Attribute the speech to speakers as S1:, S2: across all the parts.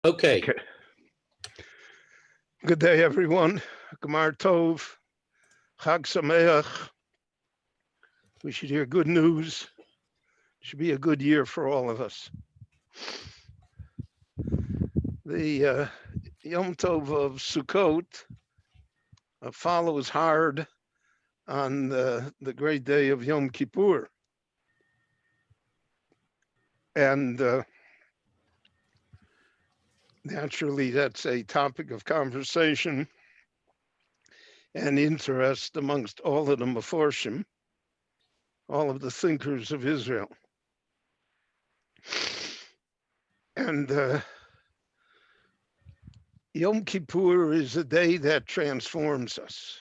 S1: Okay.
S2: Okay. Good day, everyone. Gemar Tov, Chag Sameach. We should hear good news. It should be a good year for all of us. The Yom Tov of Sukkot follows hard on the great day of Yom Kippur. And naturally, that's a topic of conversation and interest amongst all of the Meforshim, all of the thinkers of Israel. And Yom Kippur is a day that transforms us.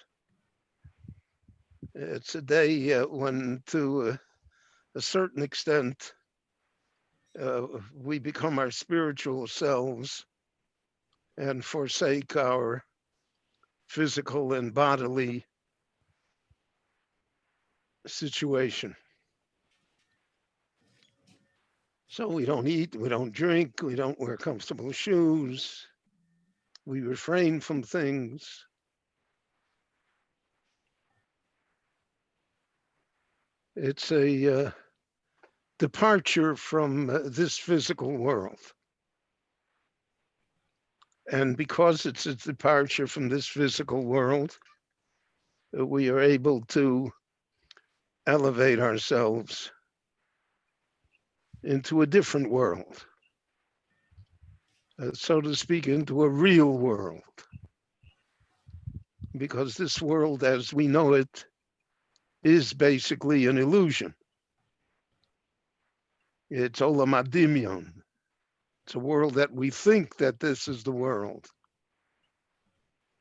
S2: It's a day when, to a certain extent, we become our spiritual selves and forsake our physical and bodily situation. So we don't eat, we don't drink, we don't wear comfortable shoes, we refrain from things. It's a departure from this physical world. And because it's a departure from this physical world, we are able to elevate ourselves into a different world, so to speak, into a real world. Because this world as we know it is basically an illusion. It's olam hadimyon. It's a world that we think that this is the world,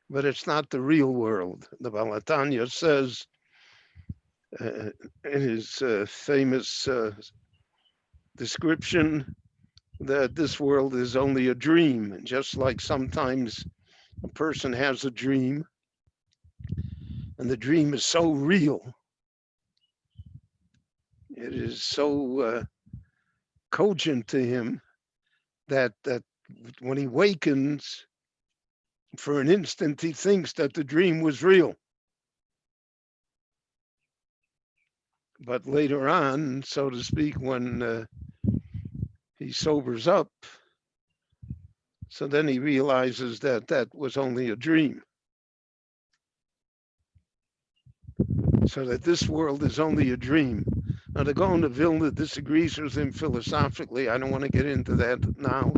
S2: but it's not the real world. The Baal HaTanya says in his famous description that this world is only a dream, just like sometimes a person has a dream and the dream is so real, it is so cogent to him that when he wakens, for an instant he thinks that the dream was real. But later on, so to speak, when he sobers up, so then he realizes that that was only a dream. So that this world is only a dream. Now, the Gaon of Vilna disagrees with him philosophically. I don't want to get into that now.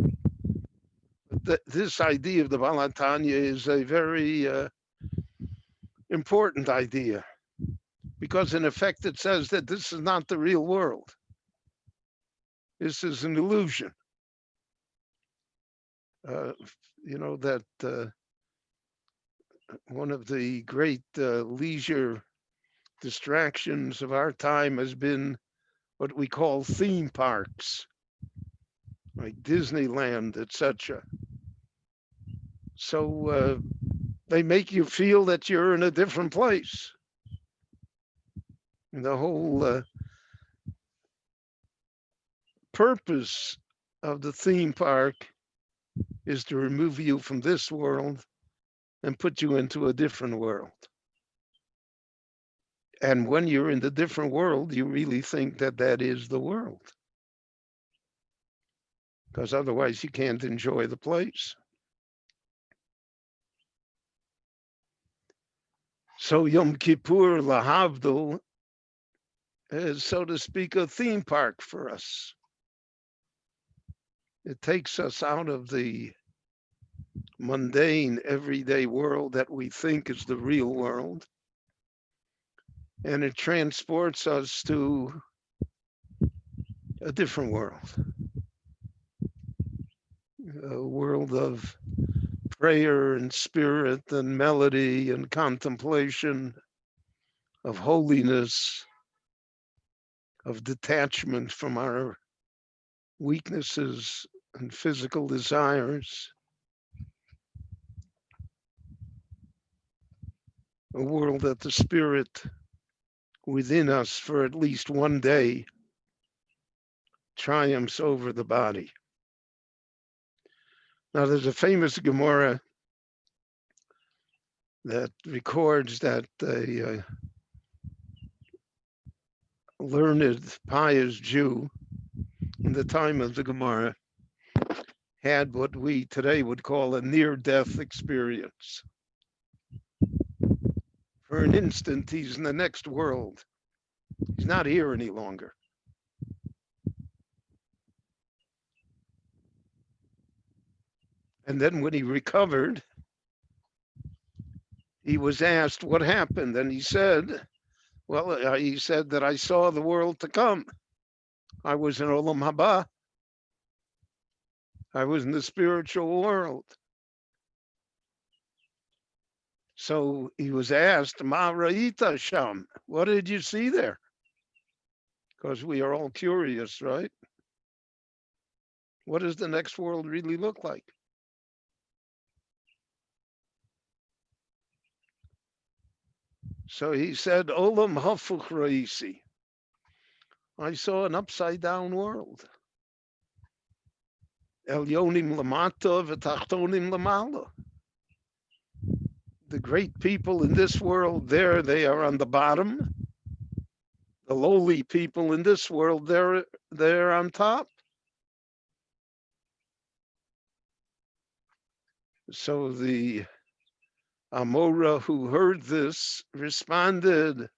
S2: But this idea of the Baal HaTanya is a very important idea, because in effect it says that this is not the real world. This is an illusion. That one of the great leisure distractions of our time has been what we call theme parks, like Disneyland, etc. So they make you feel that you're in a different place. And the whole purpose of the theme park is to remove you from this world and put you into a different world. And when you're in the different world, you really think that that is the world, because otherwise you can't enjoy the place. So Yom Kippur, lahavdil, is, so to speak, a theme park for us. It takes us out of the mundane, everyday world that we think is the real world, and it transports us to a different world, a world of prayer and spirit and melody and contemplation, of holiness, of detachment from our weaknesses and physical desires. A world that the spirit within us for at least one day triumphs over the body. Now, there's a famous Gemara that records that a learned, pious Jew in the time of the Gemara had what we today would call a near-death experience. For an instant, he's in the next world. He's not here any longer. And then when he recovered, he was asked what happened. And he said, well, he said that I saw the world to come. I was in Olam Haba. I was in the spiritual world. So he was asked, Ma Ra'ita Sham, what did you see there? Because we are all curious, right? What does the next world really look like? So he said, Olam Hafuch Ra'isi. I saw an upside down world. Elyonim Lamata v'Tachtonim Lamala. The great people in this world, there they are on the bottom. The lowly people in this world, they're on top. So the Amora who heard this responded,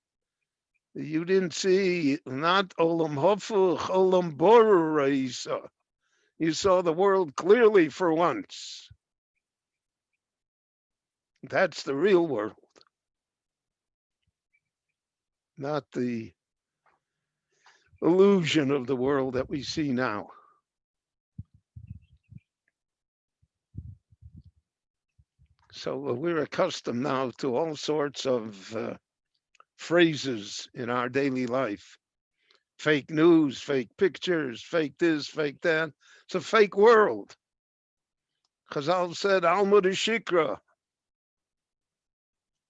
S2: you didn't see not Olam Hafuch, Olam Boru Ra'isa. You saw the world clearly for once. That's the real world, not the illusion of the world that we see now. So we're accustomed now to all sorts of phrases in our daily life. Fake news, fake pictures, fake this, fake that. It's a fake world. Chazal said, Alma de Shikra.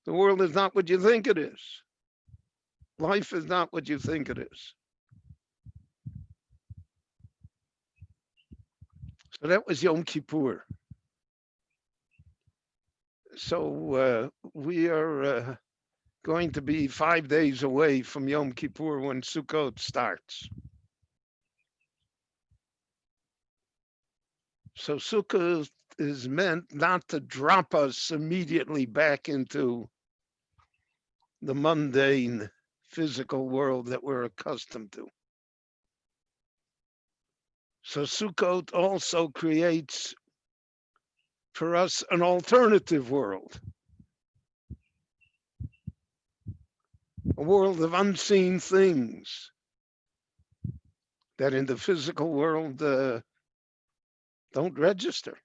S2: The world is not what you think it is. Life is not what you think it is. So that was Yom Kippur. So we are going to be 5 days away from Yom Kippur when Sukkot starts. So Sukkot is meant not to drop us immediately back into the mundane physical world that we're accustomed to. So Sukkot also creates for us an alternative world, a world of unseen things that in the physical world don't register.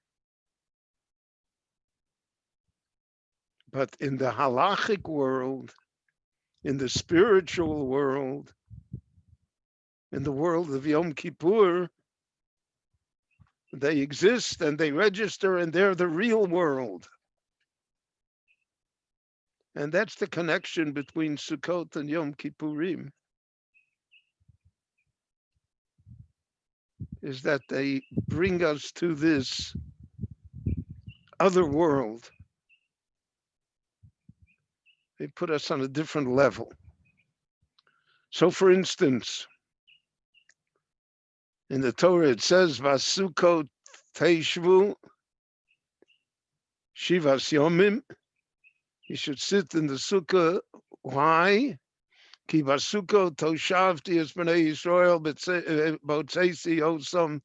S2: But in the halachic world, in the spiritual world, in the world of Yom Kippur, they exist and they register and they're the real world. And that's the connection between Sukkot and Yom Kippurim, is that they bring us to this other world. They put us on a different level. So for instance, in the Torah it says, Vasukot Teishvu Shivas Yomim. You should sit in the sukkah. Why? Ki Vasukot Toshavti es Bnei Yisrael Botzeisi Osam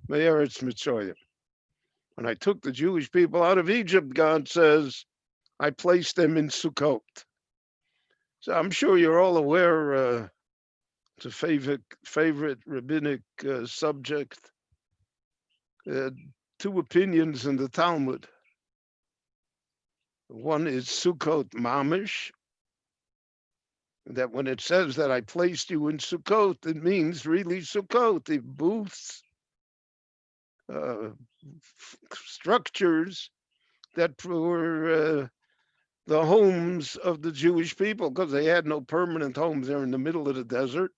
S2: Me'eretz Mitzrayim. When I took the Jewish people out of Egypt, God says, I placed them in Sukkot. So I'm sure you're all aware, it's a favorite rabbinic subject. Two opinions in the Talmud. One is Sukkot Mamish, that when it says that I placed you in Sukkot, it means really Sukkot, the booths, structures that were the homes of the Jewish people, because they had no permanent homes. They're in the middle of the desert.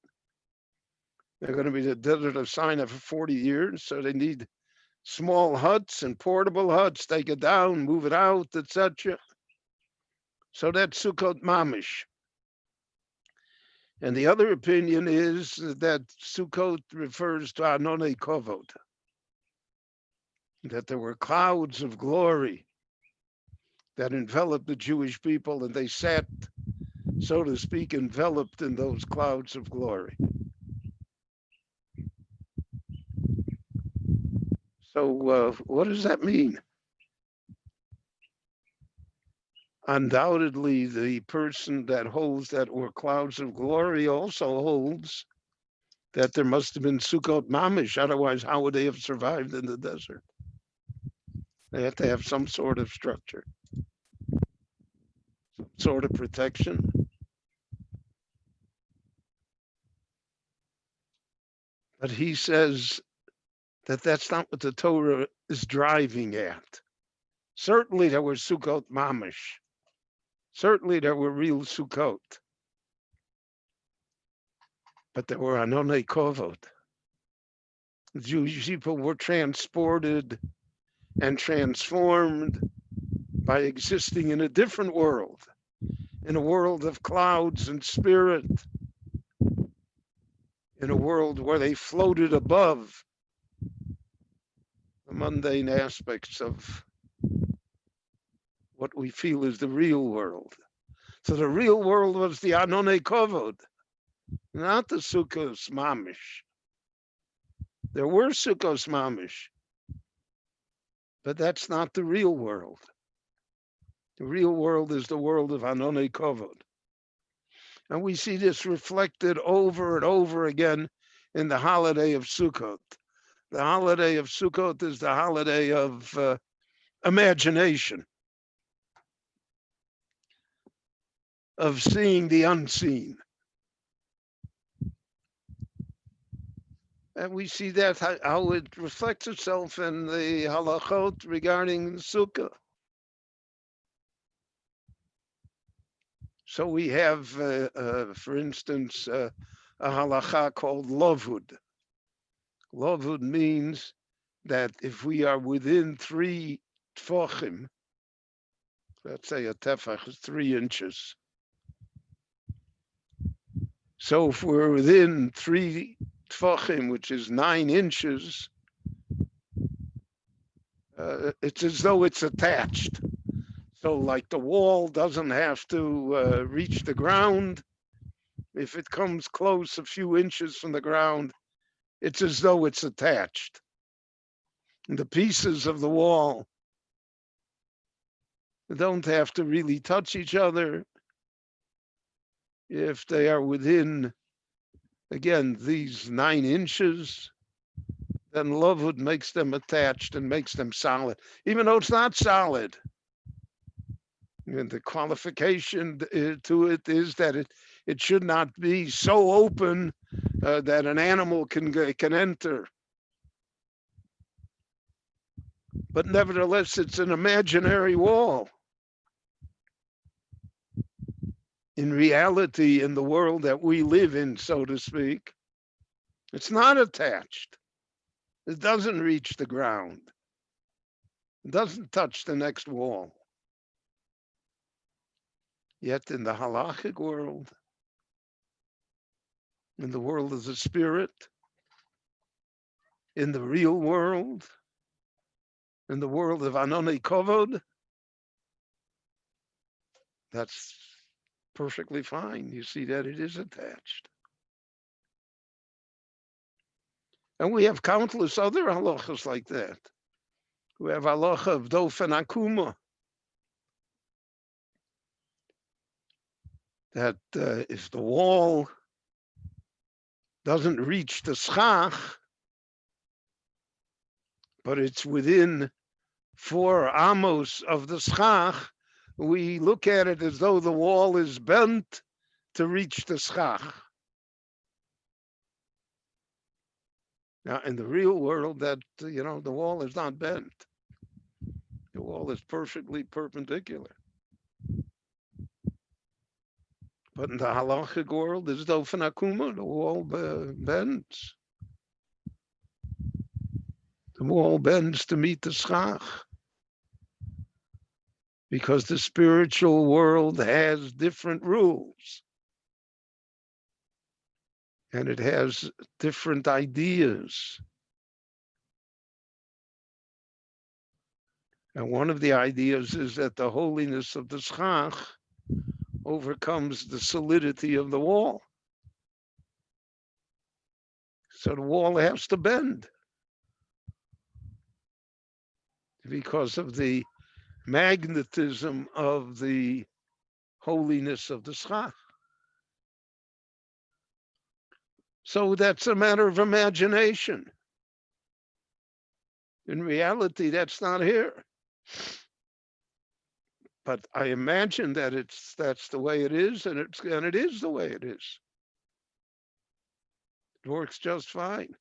S2: They're going to be the desert of Sinai for 40 years, so they need small huts and portable huts, take it down, move it out, etc. So that's Sukkot Mamish. And the other opinion is that Sukkot refers to Anonei Kovod, that there were clouds of glory that enveloped the Jewish people, and they sat, so to speak, enveloped in those clouds of glory. So what does that mean? Undoubtedly, the person that holds that were clouds of glory also holds that there must have been Sukkot Mamish. Otherwise, how would they have survived in the desert? They have to have some sort of structure, some sort of protection. But he says that that's not what the Torah is driving at. Certainly there were Sukkot Mamish. Certainly there were real Sukkot. But there were Anonei Kovod. The Jewish people were transported and transformed by existing in a different world, in a world of clouds and spirit, in a world where they floated above the mundane aspects of what we feel is the real world. So the real world was the Anonei Kovod, not the Sukkos Mamish. There were Sukkos Mamish, but that's not the real world. The real world is the world of Anonei Kovod. And we see this reflected over and over again in the holiday of Sukkot. The holiday of Sukkot is the holiday of imagination, of seeing the unseen. And we see that how it reflects itself in the halachot regarding Sukkah. So we have, for instance, a halacha called lavud. Lavud means that if we are within 3 tefachim, let's say a tefach is 3 inches. So if we're within 3 tefachim, which is 9 inches, it's as though it's attached. So like the wall doesn't have to reach the ground. If it comes close a few inches from the ground, it's as though it's attached. And the pieces of the wall don't have to really touch each other if they are within, again, these 9 inches. Then lavud makes them attached and makes them solid, even though it's not solid. And the qualification to it is that it should not be so open that an animal can enter. But nevertheless, it's an imaginary wall. In reality, in the world that we live in, so to speak, it's not attached. It doesn't reach the ground. It doesn't touch the next wall. Yet in the halachic world, in the world of the spirit, in the real world, in the world of Anonei Kovod, that's perfectly fine. You see that it is attached. And we have countless other halachas like that. We have halacha of dofen akuma, that if the wall doesn't reach the schach, but it's within 4 amos of the schach, we look at it as though the wall is bent to reach the schach. Now, in the real world, that, the wall is not bent. The wall is perfectly perpendicular. But in the halachic world, there's dofen akuma, the wall bends. The The wall bends to meet the schach, because the spiritual world has different rules, and it has different ideas. And one of the ideas is that the holiness of the schach overcomes the solidity of the wall. So the wall has to bend because of the magnetism of the holiness of the schach. So that's a matter of imagination. In reality, that's not here. But I imagine that that's the way it is, and it is the way it is. It works just fine.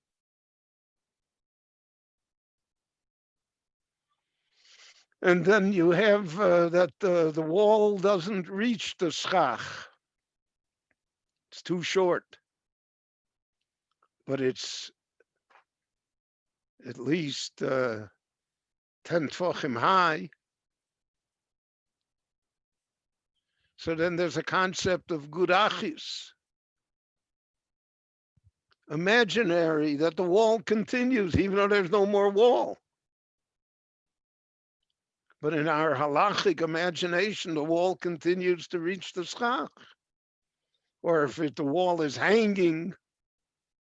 S2: And then you have that the wall doesn't reach the schach. It's too short. But it's at least 10 tefachim high. So then there's a concept of gurachis, imaginary, that the wall continues even though there's no more wall. But in our halachic imagination, the wall continues to reach the schach. Or if the wall is hanging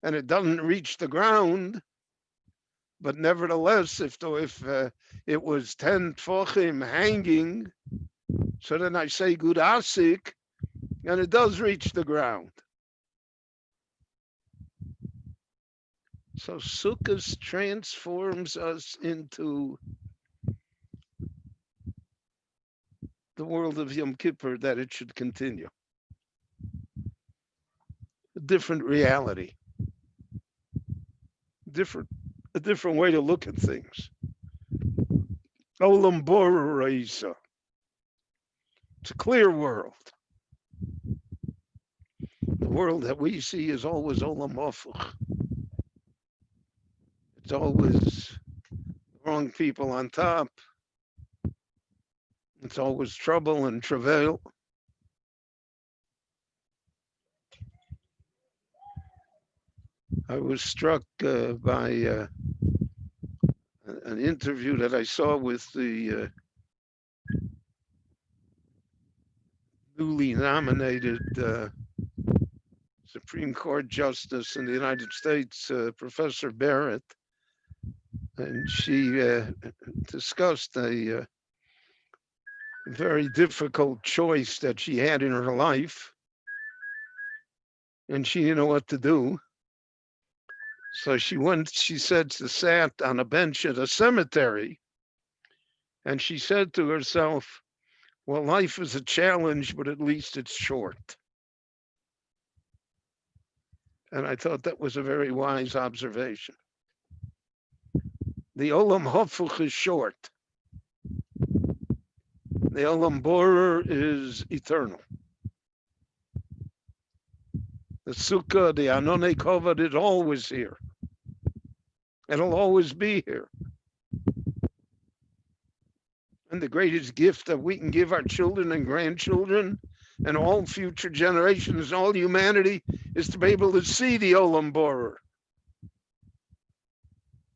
S2: and it doesn't reach the ground, but nevertheless, if it was 10 tefachim hanging, so then I say gurasik, and it does reach the ground. So Sukkot transforms us into the world of Yom Kippur, that it should continue. A different reality, a different way to look at things. Olam Bora Reisa. It's a clear world. The world that we see is always Olam Hafuch. It's always the wrong people on top. It's always trouble and travail. I was struck by an interview that I saw with the newly nominated Supreme Court Justice in the United States, Professor Barrett, and she discussed a very difficult choice that she had in her life, and she didn't know what to do. So she sat on a bench at a cemetery, and she said to herself, well, life is a challenge, but at least it's short. And I thought that was a very wise observation. The Olam Hafuch is short. The Olam Borer is eternal. The Sukkah, the Anonei Kovod is always here. It'll always be here. And the greatest gift that we can give our children and grandchildren and all future generations, all humanity, is to be able to see the Olam Borer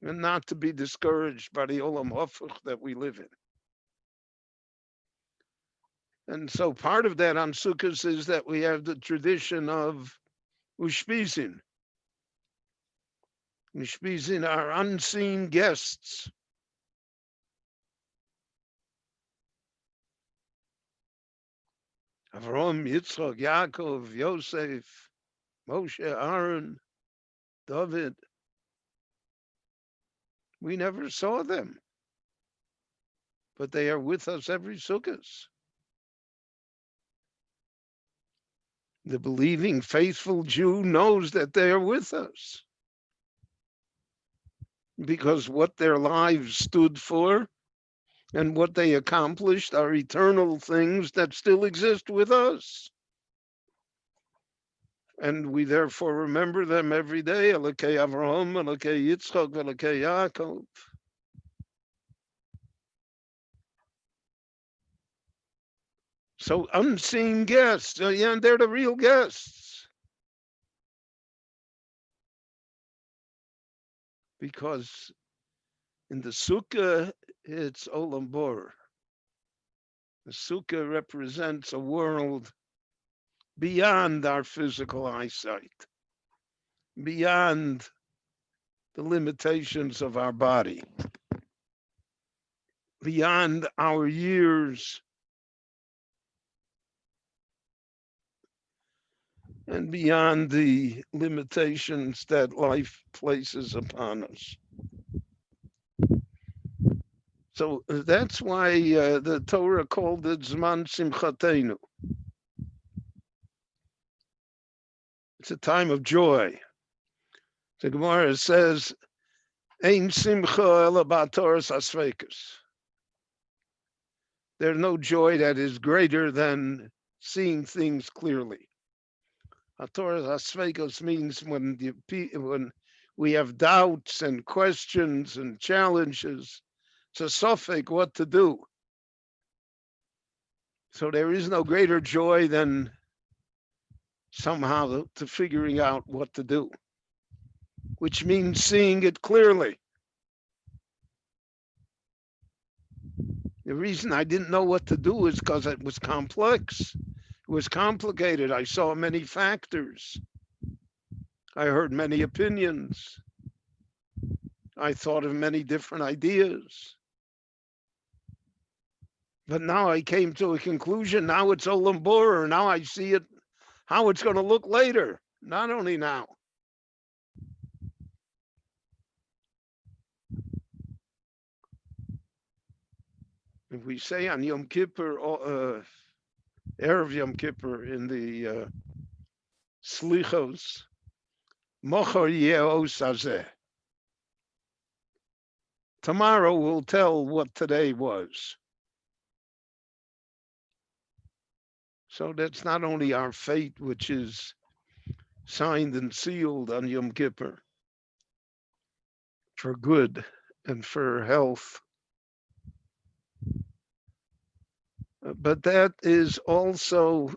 S2: and not to be discouraged by the Olam Hafuch that we live in. And so part of that on Sukkot is that we have the tradition of Ushpizin. Ushpizin are unseen guests. Avraham, Yitzchak, Yaakov, Yosef, Moshe, Aaron, David. We never saw them, but they are with us every Sukkot. The believing, faithful Jew knows that they are with us because what their lives stood for and what they accomplished are eternal things that still exist with us. And we therefore remember them every day. Elokei Avraham, Elokei Yitzchak, Elokei Yaakov. So unseen guests, yeah, they're the real guests. Because in the Sukkah, it's Olam Bor. The Sukkah represents a world beyond our physical eyesight, beyond the limitations of our body, beyond our years, and beyond the limitations that life places upon us. So that's why the Torah called it Zman Simchatenu. It's a time of joy. The Gemara says, Ein simcha ela b'toras hasveikus. There's no joy that is greater than seeing things clearly. Toras hasveikus means when we have doubts and questions and challenges, it's a suffix what to do. So there is no greater joy than somehow to figuring out what to do, which means seeing it clearly. The reason I didn't know what to do is because it was complex. It was complicated. I saw many factors. I heard many opinions. I thought of many different ideas. But now I came to a conclusion. Now it's Olam Borer. Now I see it, how it's going to look later, not only now. If we say on Yom Kippur, Erev Yom Kippur in the Slichos, Mochor Ye'os Hazeh. Tomorrow will tell what today was. So that's not only our fate, which is signed and sealed on Yom Kippur for good and for health, but that is also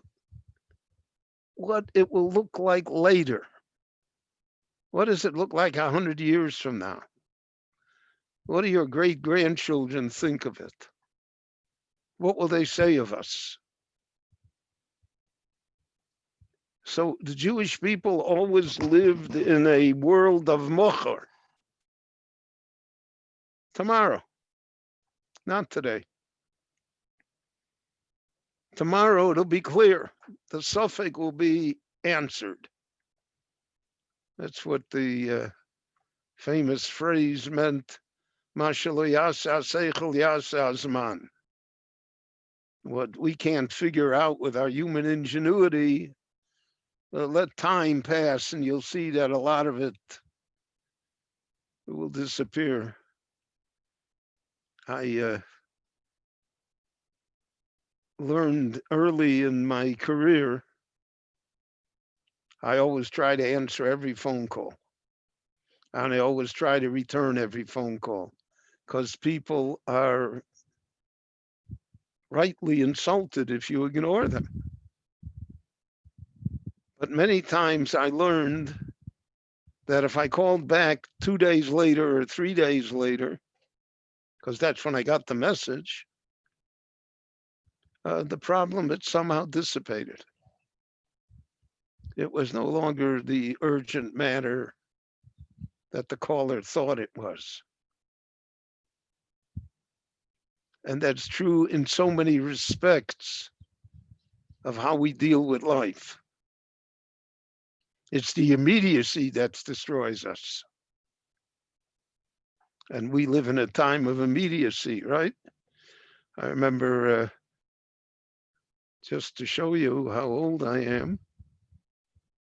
S2: what it will look like later. What does it look like 100 years from now? What do your great-grandchildren think of it? What will they say of us? So the Jewish people always lived in a world of mochor. Tomorrow, not today. Tomorrow it'll be clear. The suffix will be answered. That's what the famous phrase meant. Mashalo yasa seichel yasa azman. What we can't figure out with our human ingenuity, let time pass and you'll see that a lot of it will disappear. I learned early in my career, I always try to answer every phone call. And I always try to return every phone call because people are rightly insulted if you ignore them. But many times I learned that if I called back 2 days later or 3 days later, because that's when I got the message, the problem had somehow dissipated. It was no longer the urgent matter that the caller thought it was. And that's true in so many respects of how we deal with life. It's the immediacy that destroys us. And we live in a time of immediacy, right? I remember, just to show you how old I am,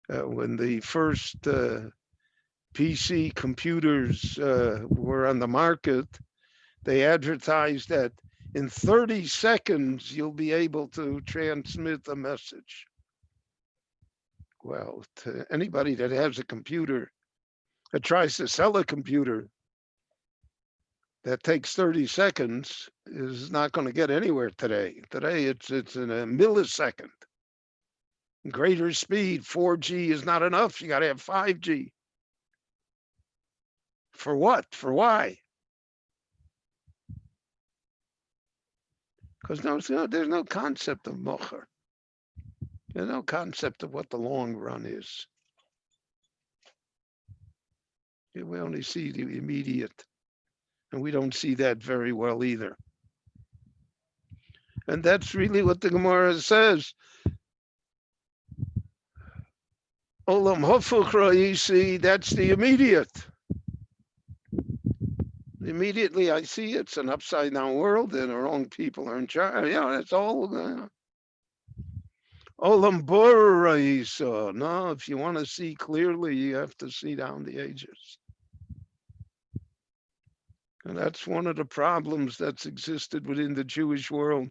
S2: when the first PC computers were on the market, they advertised that in 30 seconds, you'll be able to transmit a message. Well, to anybody that has a computer that tries to sell a computer that takes 30 seconds is not going to get anywhere today. Today, it's in a millisecond. Greater speed, 4G is not enough. You got to have 5G. For what? For why? Because there's no concept of mocher. There's no concept of what the long run is. We only see the immediate, and we don't see that very well either. And that's really what the Gemara says. Olam hofuch ra'isi, that's the immediate. Immediately I see it's an upside down world and the wrong people are in charge. That's all. Olam bor ra'isa. No, if you want to see clearly, you have to see down the ages. And that's one of the problems that's existed within the Jewish world.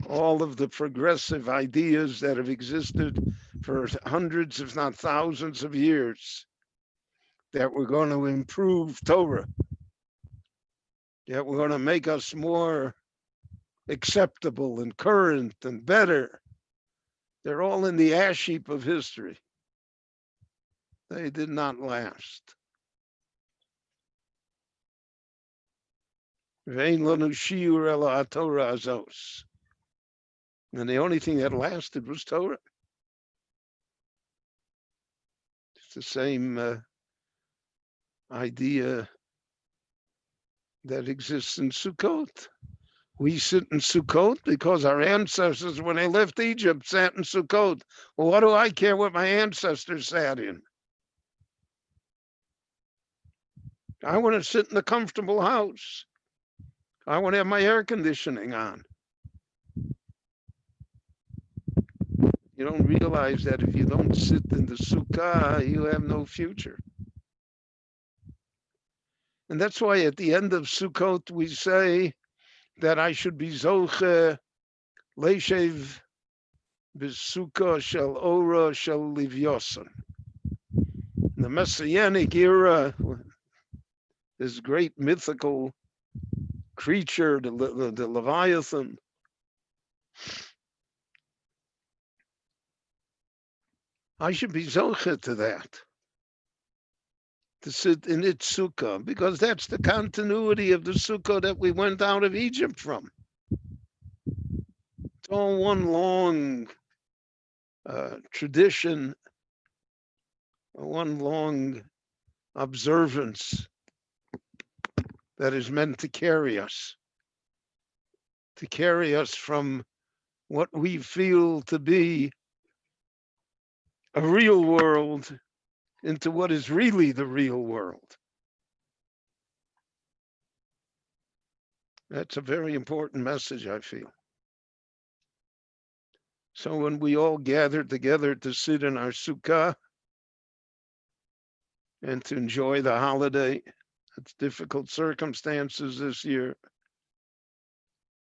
S2: All of the progressive ideas that have existed for hundreds, if not thousands of years, that we're going to improve Torah, that we're going to make us more acceptable and current and better. They're all in the ash heap of history. They did not last. Vein lanu shiur ela Torah azos. And the only thing that lasted was Torah. It's the same idea that exists in Sukkot. We sit in Sukkot because our ancestors, when they left Egypt, sat in Sukkot. Well, what do I care what my ancestors sat in? I want to sit in a comfortable house. I want to have my air conditioning on. You don't realize that if you don't sit in the sukkah, you have no future. And that's why at the end of Sukkot, we say that I should be zoche leishev b'sukkah shel ora shel livyosan. In the Messianic era, this great mythical creature, the Leviathan, I should be zoche to that, to sit in its sukkah, because that's the continuity of the sukkah that we went out of Egypt from. It's all one long tradition, one long observance that is meant to carry us from what we feel to be a real world into what is really the real world. That's a very important message, I feel. So when we all gather together to sit in our sukkah and to enjoy the holiday, it's difficult circumstances this year.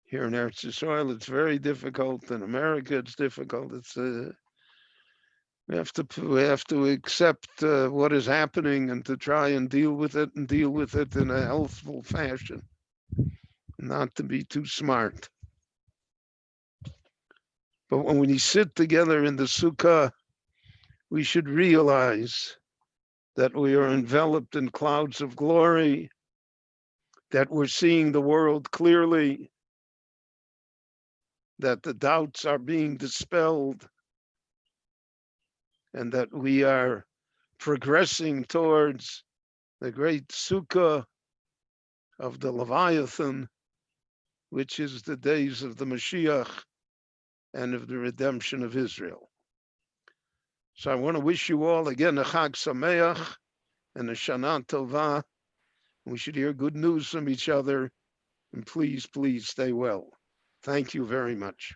S2: Here in Eretz Yisrael, it's very difficult. In America, it's difficult. We have to accept what is happening and to try and deal with it in a healthful fashion, not to be too smart. But when we sit together in the sukkah, we should realize that we are enveloped in clouds of glory, that we're seeing the world clearly, that the doubts are being dispelled, and that we are progressing towards the great sukkah of the Leviathan, which is the days of the Mashiach and of the redemption of Israel. So I want to wish you all again a Chag Sameach and a Shana Tova. We should hear good news from each other, and please, please stay well. Thank you very much.